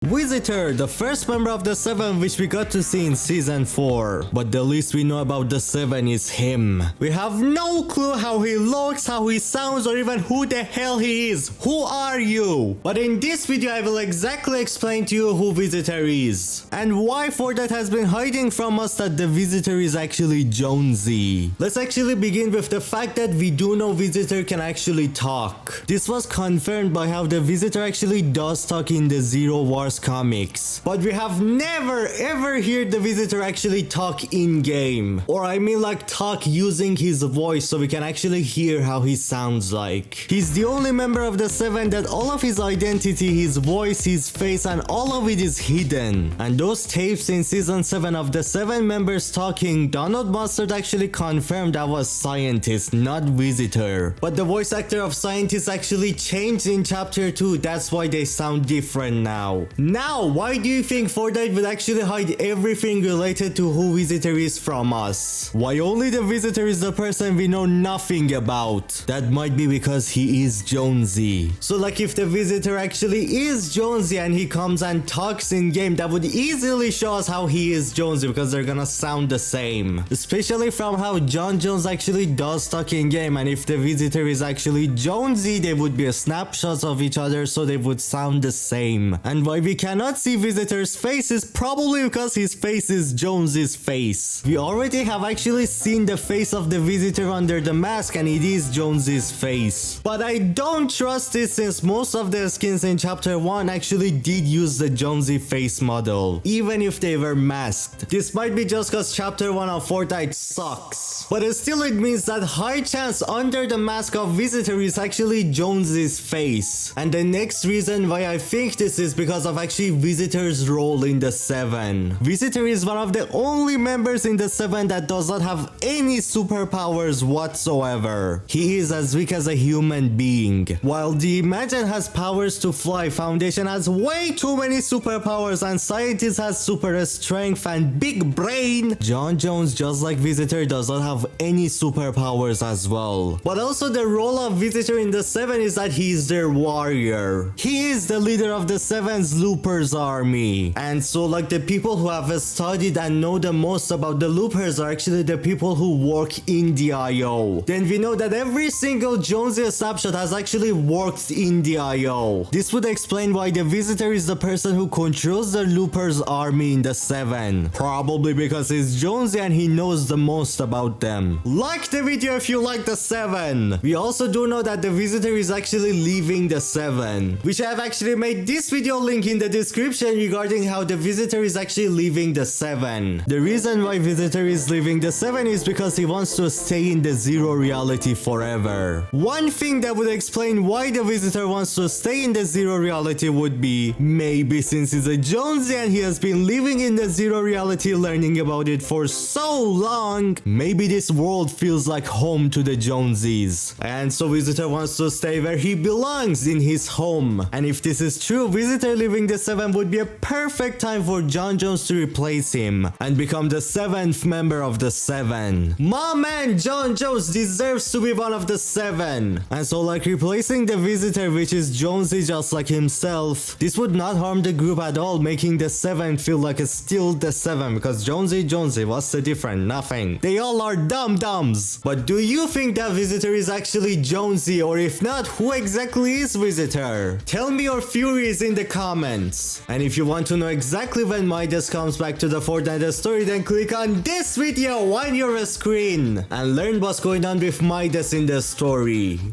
Visitor, the first member of the Seven which we got to see in Season 4. But the least we know about the Seven is him. We have no clue how he looks, how he sounds, or even who the hell he is. Who are you? But in this video I will exactly explain to you who Visitor is. And why Fortnite has been hiding from us that the Visitor is actually JONESY. Let's actually begin with the fact that we do know Visitor can actually talk. This was confirmed by how the Visitor actually does talk in the Zero Wars comics, but we have never ever heard the Visitor actually talk in game, or I mean like talk using his voice so we can actually hear how he sounds like. He's the only member of the Seven that all of his identity, his voice, his face, and all of it is hidden. And those tapes in season 7 of the 7 members talking, Donald Mustard actually confirmed that was Scientist, not Visitor. But the voice actor of Scientist actually changed in chapter 2, that's why they sound different now. Now, why do you think Fortnite would actually hide everything related to who Visitor is from us? Why only the Visitor is the person we know nothing about? That might be because he is JONESY. So like if the Visitor actually is JONESY and he comes and talks in game, that would easily show us how he is JONESY because they're gonna sound the same. Especially from how John Jones actually does talk in game, and if the Visitor is actually JONESY, they would be snapshots of each other so they would sound the same. And why we cannot see Visitor's face is probably because his face is JONESY's face. We already have actually seen the face of the Visitor under the mask and it is JONESY's face. But I don't trust this since most of the skins in chapter 1 actually did use the JONESY face model, even if they were masked. This might be just because chapter 1 of Fortnite sucks. But still it means that high chance under the mask of Visitor is actually JONESY's face. And the next reason why I think this is because of actually Visitor's role in the 7. Visitor is one of the only members in the 7 that does not have any superpowers whatsoever. He is as weak as a human being. While the Imagine has powers to fly, Foundation has way too many superpowers, and Scientist has super strength and big brain, John Jones, just like Visitor, does not have any superpowers as well. But also the role of Visitor in the 7 is that he is their warrior. He is the leader of the 7's Loopers army. And so like the people who have studied and know the most about the Loopers are actually the people who work in the IO. Then we know that every single JONESY snapshot has actually worked in the IO. This would explain why the Visitor is the person who controls the Loopers army in the 7. Probably because he's JONESY and he knows the most about them. Like the video if you like the 7. We also do know that the Visitor is actually leaving the 7, which I have actually made this video link in the description regarding how the Visitor is actually leaving the 7. The reason why Visitor is leaving the 7 is because he wants to stay in the Zero reality forever. One thing that would explain why the Visitor wants to stay in the Zero reality would be maybe since he's a JONESY and he has been living in the Zero reality learning about it for so long, maybe this world feels like home to the JONESYs. And so Visitor wants to stay where he belongs, in his home. And if this is true, Visitor leaving the 7 would be a perfect time for John Jones to replace him and become the 7th member of the 7. My man John Jones deserves to be one of the 7. And so like replacing the Visitor, which is JONESY just like himself, this would not harm the group at all, making the 7 feel like it's still the 7, because JONESY, what's the difference? Nothing. They all are dum-dums. But do you think that Visitor is actually JONESY, or if not, who exactly is Visitor? Tell me your theories in the comments. And if you want to know exactly when Midas comes back to the Fortnite story, then click on this video on your screen and learn what's going on with Midas in the story.